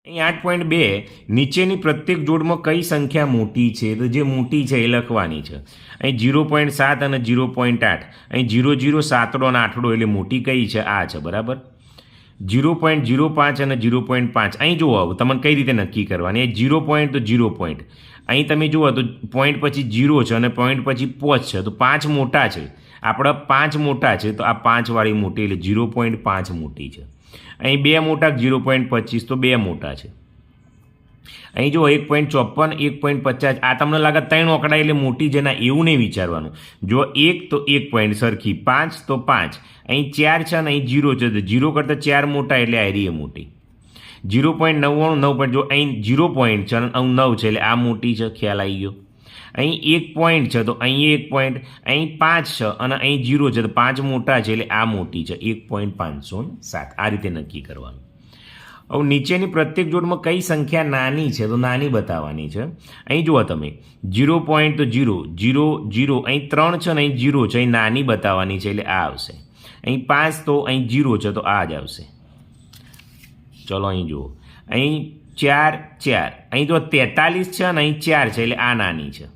અહીં 8.2 નીચેની પ્રત્યેક જોડમાં કઈ સંખ્યા મોટી છે? તો જે મોટી છે એ લખવાની છે. અહીં 0.7 અને 0.8, અહીં 0, 7 અને 8 એટલે મોટી કઈ છે? આ છે, બરાબર. 0.05 અને 0.5 અહીં જુઓ, તમને કઈ રીતે નક્કી કરવાની? 0 પોઈન્ટ તો 0 પોઈન્ટ, અહીં તમે જુઓ તો પોઈન્ટ પછી 0 છે અને પોઈન્ટ પછી 5 છે, તો 5 મોટા છે. આપણા 5 મોટા છે, તો આ 5 વાળી મોટી એટલે 0.5 મોટી છે. અહીં 2 મોટા 0.25, તો 2 મોટા છે. અહીં જો 1.54, 1.50, આ તમને લાગે 3 આંકડા એટલે મોટી છે. ના, એવું નહીં વિચારવાનું. જો 1 તો 1 પોઈન્ટ સરખી, 5 તો 5, અહીં 4 છે અને અહીં 0 છે, તો 0 કરતાં 4 મોટા એટલે આ રહી મોટી. 0.99, 9 જો અહીં 0 પોઈન્ટ છે અને 9 છે એટલે આ મોટી છે. ખ્યાલ આવી ગયો. અહીં 1 પોઈન્ટ છે તો અહીં 1 પોઈન્ટ, અહીં 5 છે અને અહીં 0 છે, તો 5 મોટા છે એટલે આ મોટી છે. 1.507 આ રીતે નક્કી કરવાનું. હવે નીચેની પ્રત્યેક જોડમાં કઈ સંખ્યા નાની છે? તો નાની બતાવવાની છે. અહીં જુઓ તમે 0 પોઈન્ટ તો 0, 0, 0, અહીં 3 છે અને અહીં 0 છે, અહીં નાની બતાવવાની છે એટલે આ આવશે. અહીં 5 તો અહીં 0 છે, તો આ જ આવશે. ચલો અહીં જુઓ, અહીં 4, 4, અહીં જો 43 છે અને અહીં 4 છે એટલે આ નાની છે.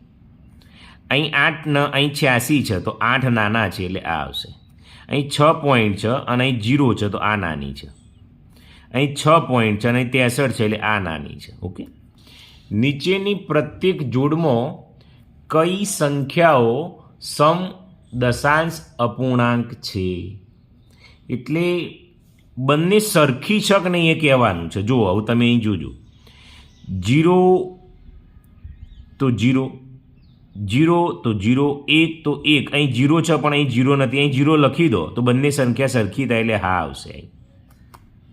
અહીં 8 ને અહીં 86 છે, તો 8 નાના છે એટલે આ આવશે. અહીં 6 પોઈન્ટ છે અને અહીં 0 છે, તો આ નાની છે. અહીં 6 પોઈન્ટ છે અને અહીં 63 છે એટલે આ નાની છે. ઓકે, નીચેની પ્રત્યેક જોડમાં કઈ સંખ્યાઓ સમ દશાંશ અપૂર્ણાંક છે? એટલે બંને સરખી છે કે નહીં એ કહેવાનું છે. જુઓ, હવે તમે અહીં જોજો, 0 તો 0, 0 તો 0, 1 તો 1, અહીં 0 છે પણ અહીં 0 નથી, અહીં 0 લખી દો તો બંને સંખ્યા સરખી થાય એટલે હા આવશે.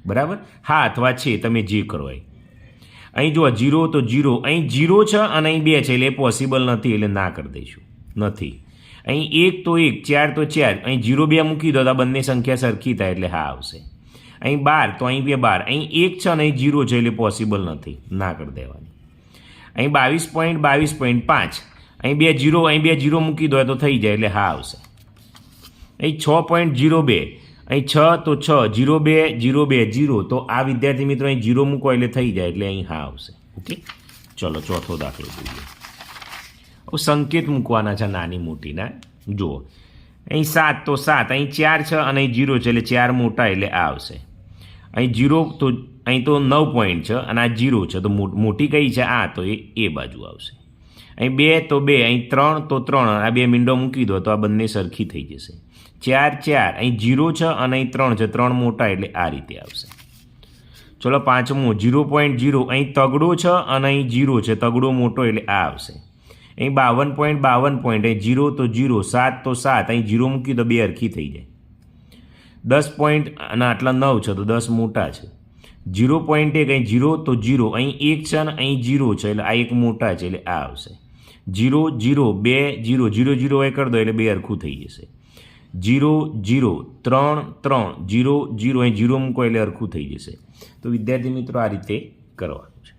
બરાબર, હા અથવા છે, તમે જે કરો. અહીં જુઓ 0 તો 0, અહીં 0 છે અને અહીં 2 છે એટલે એ પોસિબલ નથી એટલે ના કરી દઈશું, નથી. અહીં 1 તો 1, 4 તો 4, અહીં 0, 2 મૂકી દો તો આ બંને સંખ્યા સરખી થાય એટલે હા આવશે. અહીં 12 તો અહીં 2, 12, અહીં 1 છે અને અહીં 0 છે એટલે પોસિબલ નથી, ના કરી દેવાની. અહીં 22.5, અહીં 2 0, અહીં 2 0 મૂકી દો તો થઈ જાય એટલે હા આવશે. અહીં 6.02, અહીં 6 તો 6, 0, 2, 0, 2, 0, તો આ વિદ્યાર્થી મિત્રો અહીં 0 મૂકો એટલે થઈ જાય એટલે અહીં હા આવશે. ઓકે, ચલો ચોથો દાખલો જોઈએ. હવે સંકેત મૂકવાના છે નાની મોટીના. જુઓ, અહીં 7 તો 7, અહીં 4 છે અને અહીં 0 છે એટલે 4 મોટા એટલે આ આવશે. અહીં 0 તો અહીં તો 9 પોઈન્ટ છે અને આ 0 છે, તો મોટી કઈ છે? આ, તો એ બાજુ આવશે. અહીં 2 તો 2, અહીં 3 તો 3, આ 2 મીંડો મૂકી દો તો આ બંને સરખી થઈ જશે. 4, 4, અહીં 0 છે અને અહીં 3 છે, 3 મોટા એટલે આ રીતે આવશે. ચલો પાંચમો 0.0, અહીં તગડો છે અને અહીં 0 છે, તગડો મોટો એટલે આ આવશે. અહીં 52.52 પોઈન્ટ, અહીં 0 તો 0, 7 તો 7, અહીં 0 મૂકી દો 2 હરખી થઈ જાય. 10 પોઈન્ટ અને આટલા 9 છે, તો 10 મોટા છે. 0.1, અહીં 0 તો 0, અહીં 1 છે અને અહીં 0 છે એટલે આ 1 મોટા છે એટલે આ આવશે. 0, 0, 2, 0, 0, 0 એ કરી દો એટલે 2 હરખું થઈ જશે. 0, 0, 3, 3, 0, 0, અહીં 0 મૂકો એટલે હરખું થઈ જશે. તો વિદ્યાર્થી મિત્રો આ રીતે કરવાનું છે.